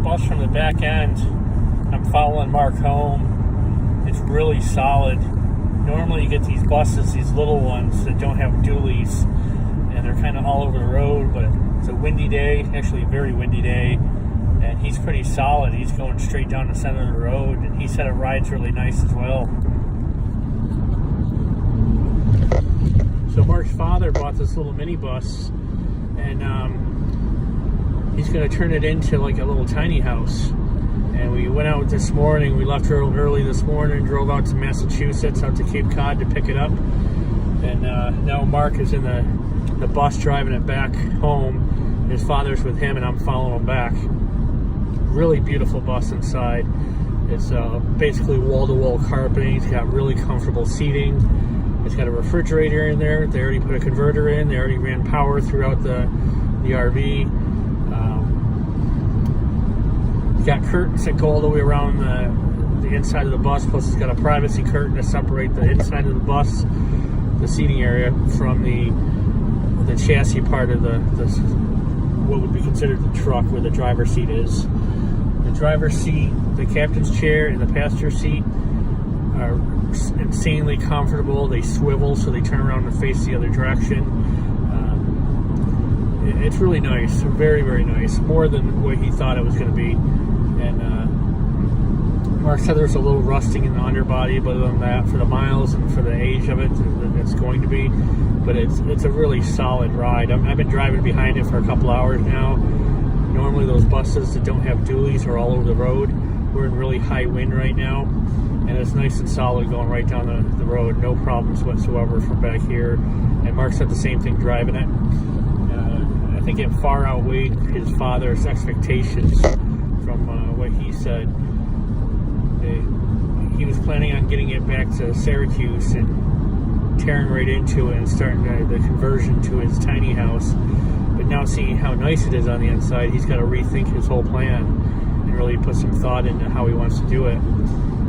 bus from the back end. I'm following Mark home. It's really solid. Normally you get these buses, these little ones that don't have dualies, and they're kind of all over the road, but it's a windy day, actually a very windy day, and he's pretty solid. He's going straight down the center of the road, and he said it rides really nice as well. So Mark's father bought this little minibus, and he's going to turn it into like a little tiny house. And we went out this morning. We left early this morning, drove out to Massachusetts, out to Cape Cod to pick it up. And now Mark is in the bus driving it back home. His father's with him, and I'm following him back. Really beautiful bus inside. It's basically wall-to-wall carpeting. It's got really comfortable seating. It's got a refrigerator in there. They already put a converter in. They already ran power throughout the RV. It's got curtains that go all the way around the inside of the bus, plus it's got a privacy curtain to separate the inside of the bus, the seating area, from the chassis part of the what would be considered the truck, where the driver's seat is. The driver's seat, the captain's chair, and the passenger seat are insanely comfortable. They swivel so they turn around and face the other direction. It's really nice, very, very nice, more than what he thought it was going to be. And Mark said there's a little rusting in the underbody, but other than that, for the miles and for the age of it, it's going to be. But it's a really solid ride. I've been driving behind it for a couple hours now. Normally those buses that don't have dualies are all over the road. We're in really high wind right now, and it's nice and solid going right down the road. No problems whatsoever from back here. And Mark said the same thing driving it. I think it far outweighed his father's expectations from what he said. He was planning on getting it back to Syracuse and tearing right into it and starting the conversion to his tiny house. But now seeing how nice it is on the inside, he's got to rethink his whole plan and really put some thought into how he wants to do it.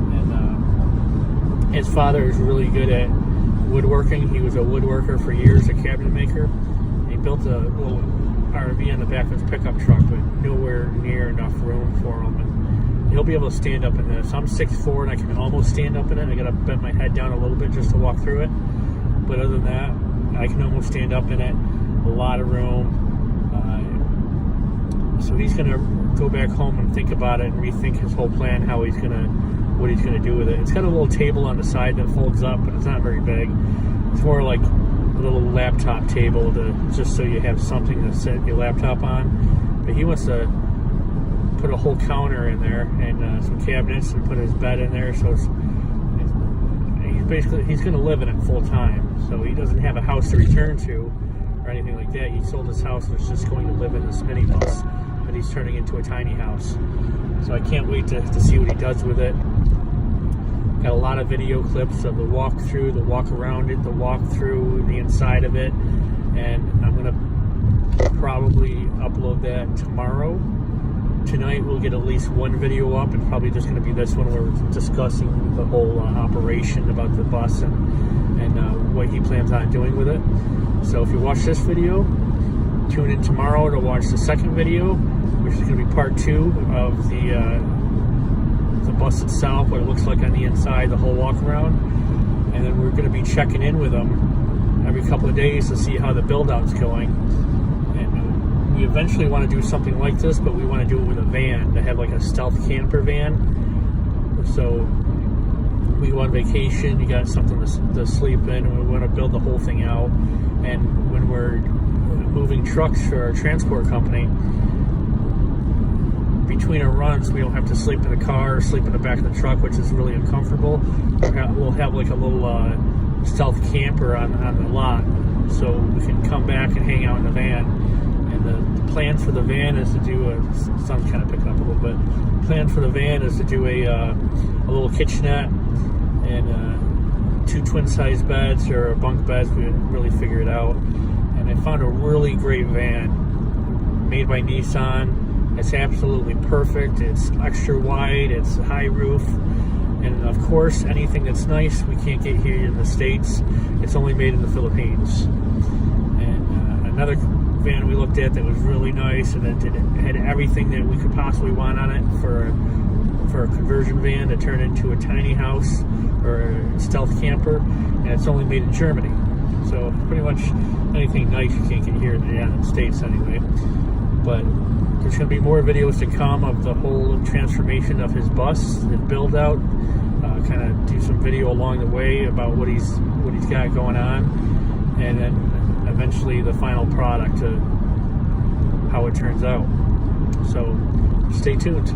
And his father is really good at woodworking. He was a woodworker for years, a cabinet maker. He built a little RV on the back of his pickup truck, but nowhere near enough room for him. And he'll be able to stand up in this. I'm 6'4", and I can almost stand up in it. I got to bend my head down a little bit just to walk through it. But other than that, I can almost stand up in it. A lot of room. So he's going to go back home and think about it and rethink his whole plan, what he's going to do with it. It's got a little table on the side that folds up, but it's not very big. It's more like a little laptop table, just so you have something to set your laptop on. But he wants to put a whole counter in there and some cabinets and put his bed in there. So he's going to live in it full time. So he doesn't have a house to return to or anything like that. He sold his house and is just going to live in this minibus that he's turning into a tiny house. So I can't wait to see what he does with it. Got a lot of video clips of the walk through, the walk around it, the walk through the inside of it, and I'm gonna probably upload that tomorrow. Tonight we'll get at least one video up, and probably just gonna be this one where we're discussing the whole operation about the bus and what he plans on doing with it. So if you watch this video, tune in tomorrow to watch the second video, which is gonna be part 2 of the bus itself, what it looks like on the inside, the whole walk around. And then we're going to be checking in with them every couple of days to see how the build out's going. And we eventually want to do something like this, but we want to do it with a van, to have like a stealth camper van. So we go on vacation, you got something to sleep in, and we want to build the whole thing out. And when we're moving trucks for our transport company, between our runs, we don't have to sleep in the car or sleep in the back of the truck, which is really uncomfortable. We'll have like a little stealth camper on the lot, so we can come back and hang out in the van. And the plan for the van is to do the sun's kind of picking up a little bit. The plan for the van is to do a little kitchenette and 2 twin-size beds or bunk beds. We didn't really figure it out. And I found a really great van made by Nissan. It's absolutely perfect. It's extra wide. It's high roof. And of course, anything that's nice we can't get here in the States. It's only made in the Philippines. And another van we looked at that was really nice, and it had everything that we could possibly want on it for a conversion van to turn into a tiny house or a stealth camper, and it's only made in Germany. So pretty much anything nice you can't get here in the United States anyway. But there's going to be more videos to come of the whole transformation of his bus, the build out, kind of do some video along the way about what he's got going on, and then eventually the final product, how it turns out. So stay tuned.